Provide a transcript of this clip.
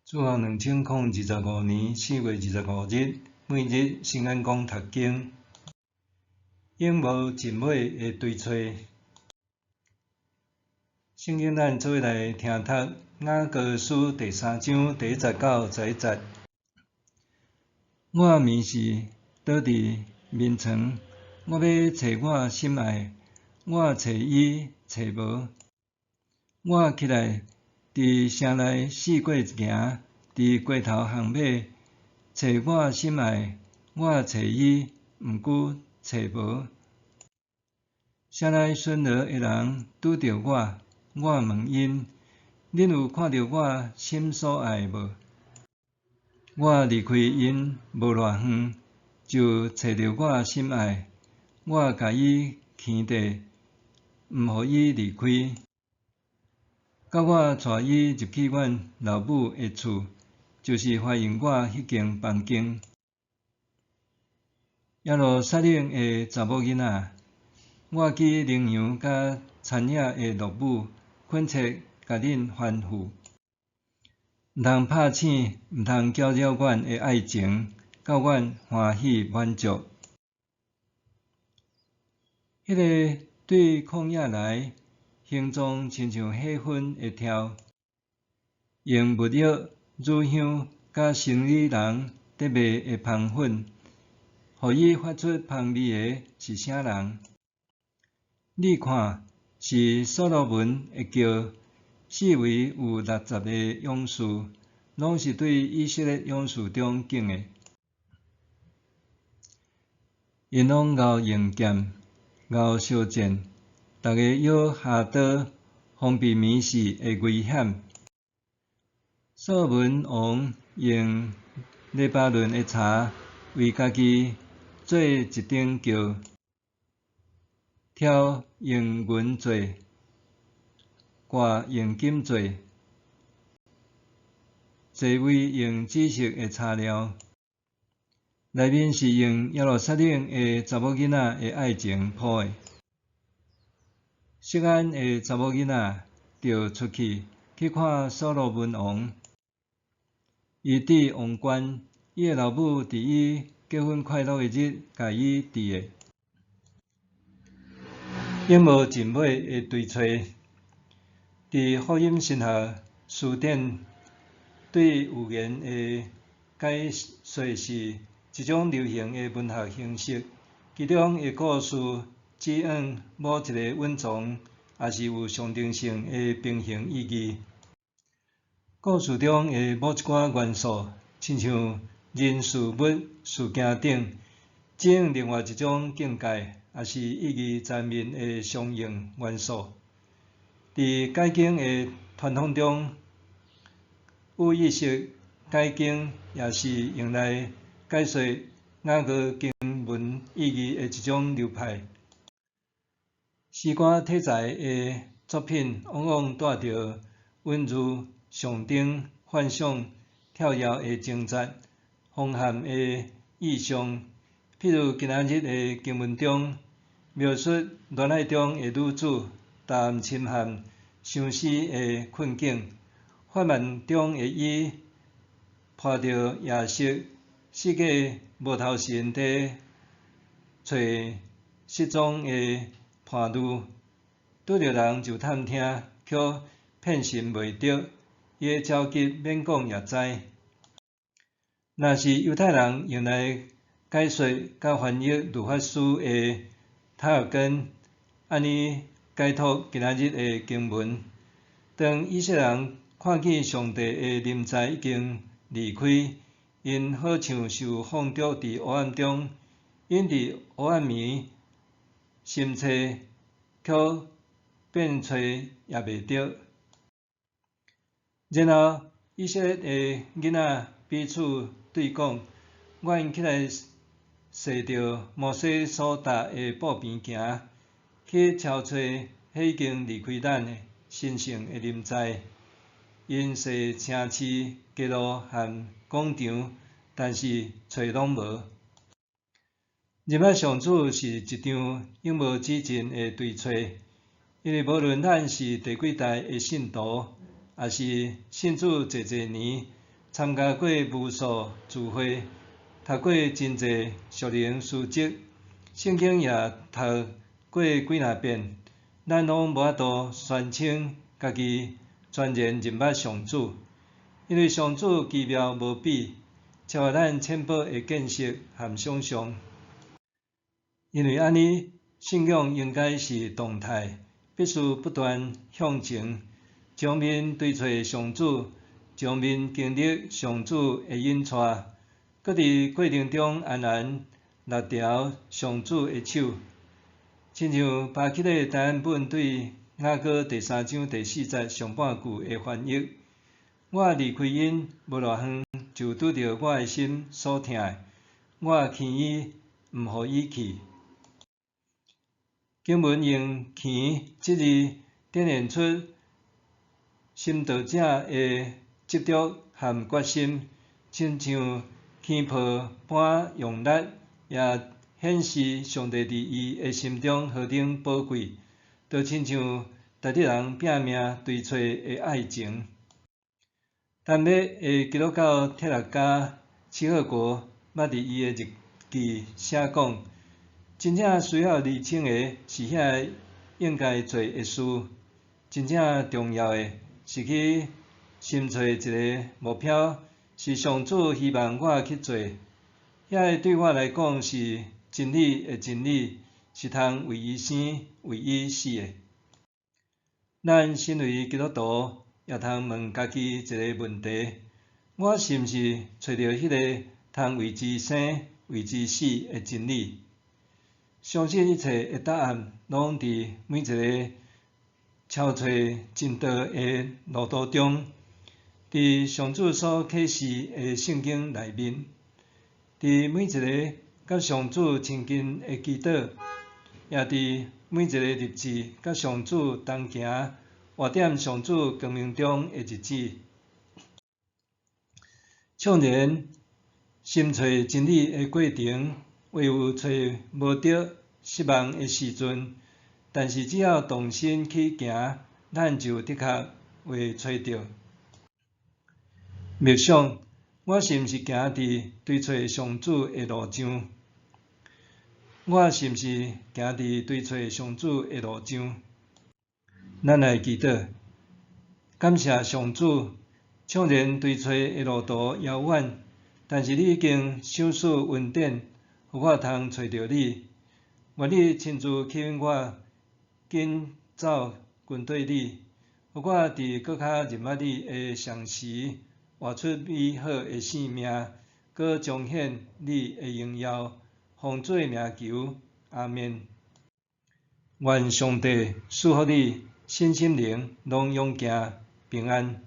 主后2025年4月25日，每日圣安宫读经，永无尽尾的对揣。圣经咱做伙来听读雅歌书第3章第19、21节。我面是倒伫眠床，我要找我心爱，我找伊找无。我起来伫城内四过行，伫街头巷尾找我心爱，我找伊，毋过找无。城内巡逻的人拄着我，我问因：恁有看到我心所爱无？我离开因无偌远，就找到我心爱，我甲伊牵缀，毋互伊离开。到我带伊入去阮老母的厝，就是欢迎我迄间房间。耶路撒冷的查某囡仔，我去羚羊甲田野的乐舞，恳切甲恁吩咐，毋通拍醒，毋通搅扰阮的爱情，到阮欢喜满足。迄个对旷野来，形状亲像火粉会跳，用木药、乳香甲生理人得卖的香粉，互伊发出香味的是啥人？你看，是所罗门会叫，四围有60个勇士，拢是对以色列勇士中敬的。因拢咬用剑，咬小剑，逐个摇下刀，防避迷死的危险。所罗门王用黎巴嫩的茶为家己做一顶轿，挑用银做，挂用金做，座位用紫色的材料，内面是用耶路撒冷的查某囡仔的爱情铺的。錫安的查某囡仔就出去看所罗门王，伊伫王冠，伊的老母伫伊结婚快乐的日，甲伊伫的。永无尽尾的对揣，伫福音神学词典对寓言的解说是一种流行的文学形式，其中的故事指向某一个稳重，也是有象征性的平衡意义。故事中的某一寡元素，亲像人、事物、事件等，指向另外一种境界，也是意义层面的相应元素。伫解经的传统中，有意识解经也是用来解说雅歌经文意义的一种流派。诗歌题材的作品往往带着温柔、象征、幻想、跳跃的情节、丰含的意象。譬如今仔日的经文中，描述恋爱中的女子谈侵犯、相思的困境；患难中的伊抱着夜色，世界无头神地找失踪的伴侣，拄着人就探听，却骗寻袂着，伊的焦急免讲也知。若是犹太人用来解说甲翻译律法书的塔尔根，安尼解读今仔日的经文，当以色列人看见上帝的临在已经离开，因好像受放逐伫黑暗中，因伫黑暗暝心找，却遍找也袂着。然后以色列的囡仔彼此对讲：我因起来踅着摩西所踏的步边行，去超找迄已经离开咱的神圣的临在。因踅城市、街路和广场，但是找拢无。入捌上主是一场永无止境的对揣，因为无论咱是第几代的信徒，也是信主侪年，参加过无数聚会，读过真侪属灵书籍，圣经也读过几若遍，咱拢无法度宣称家己全然认捌上主，因为上主奇妙无比，超越咱浅薄的见识和想象。因为安尼，信仰应该是动态，必须不断向前，将面对找上主，将面经历上主的引带，搁伫过程中安然拉调上主的手，亲像巴克的台湾本对雅歌第3章第4节上半句的翻译：我离开因无偌远，就拄着我的心所疼的，我牵伊，毋互伊去。经文用“牵”这字，展现出信道者的执着和决心，亲像牵抱般用力，也显示上帝伫伊的心中何等宝贵，就亲像逐日人拼命追找的爱情。但要的基督教哲学家齐克果捌伫伊的日记写讲，真正需要厘清的是遐应该做的事，真正重要的是去寻找一个目标，是上主希望我去做。遐对我来讲是真理的真理，是通为伊生、为伊死的。咱身为基督徒，也通问家己一个问题：我是毋是找到迄个通为之生、为之死的真理？相信一切的答案，拢伫每一个超找真道的路途中，伫上主所启示的圣经内面，伫每一个甲上主亲近的祈祷，也伫每一个日子甲上主同行、活踮上主光明中的日子。纵然寻找真理的过程，唯有找无着、失望的时阵，但是只要动身去行，咱就的确会找到。默想，我是毋是行伫追找上主的路上？我是毋是行伫追找上主的路上？咱来祈祷，感谢上主，纵然追找的路途遥远，但是你已经赏赐恩典，互我通找到你。愿你亲自吸引我，紧走跟对你，互我伫搁较认捌你的上时，活出美好的生命，搁彰显你的荣耀。奉主的名求，阿们。愿上帝赐福你身心灵拢勇健平安。